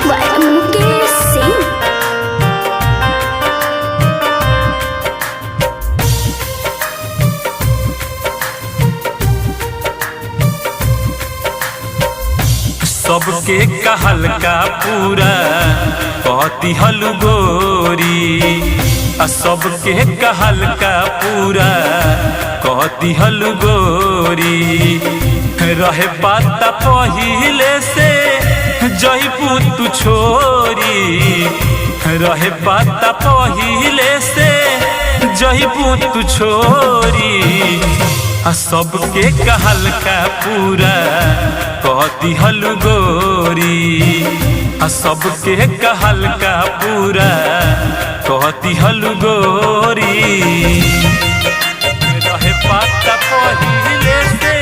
by Mukesh Singh. सबके कहल का पूरा कहती हलु गोरी, सबके कहल का पूरा कहती हलु गोरी। रहे पाता पहिले से जईबू तू छोरी, रहे पाता पहिले से जईबू तू छोरी। सबके कहल का पूरा कहती हलु गोरी, सबके कहल का पूरा कहती हलु गोरी। रहे पाता पहिले से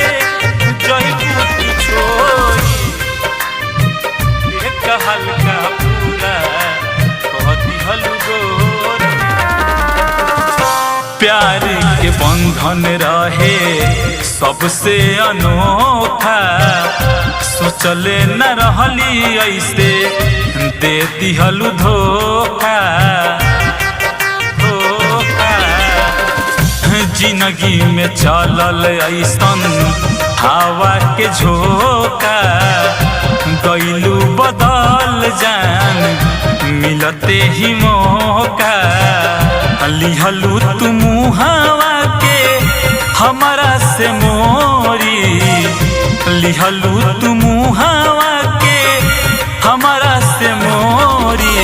जईबू तू छोरी, कहल का पूरा कहती हलु गोरी। प्यार के बंधन रहे सबसे अनोखा, सोचले न रहली ऐसे दे दिहलु धोखा। जिंदगी में चलल ऐसन हवा के झोंका, गईलू बदल जान मिलते ही मौका। लिहलू तू मुहावा के हमारा से मोरी, लिहलू तू मुहावा के हमारा से मोरी।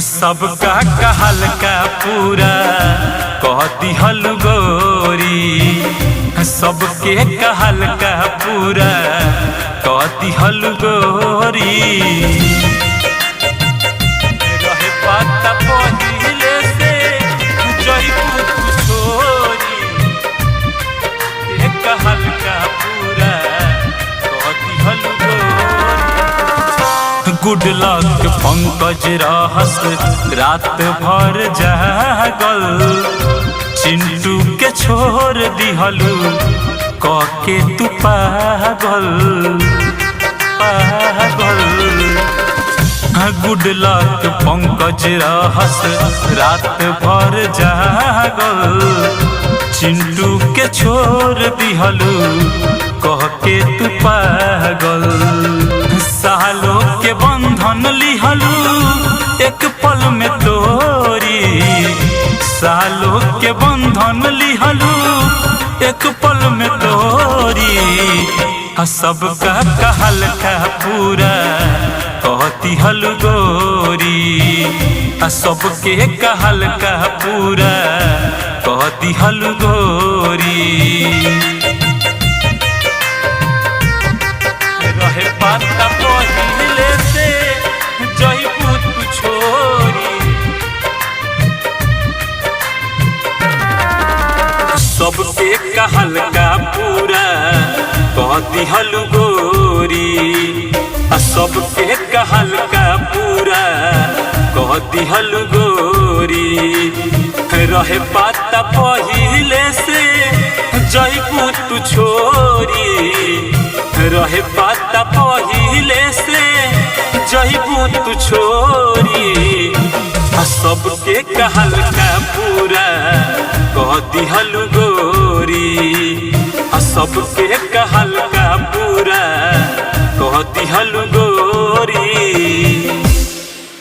सबका कहल का पूरा कहती हलु गोरी, सबके कहल का पूरा कहती हलु गोरी। रहे पाता पहिले से जईबू तू छोरी, कहल का पूरा कहती हलु गोरी। गुड लक पंकज रहस रात भर जागल, चिंटू के छोड़ दिहलु कके तू पागल पागल। गुड लक पंकज रहस रात भर जागल, चिंटू के छोड़ दिहलु कहके तू पागल। सालों के बंधन लिहलु एक पल में तोरी, सालों के बंधन लिहलु एक पल में तोरी। सबका कहल का पूरा कहती हलु गोरी, सबके कहल का पूरा कहती हलु गोरी। रहे पाता पहिले से जईबू तू छोरी, सबके कहल का पूरा कहती हलु गोरी, सबके कहल का पूरा कहती हलु गोरी। रहे पाता पहिले से जईबू तू छोरी, रहे पाता पहिले से जईबू तू छोरी। सबके कहल का पूरा कहती हलु गोरी, सबके कहल का पूरा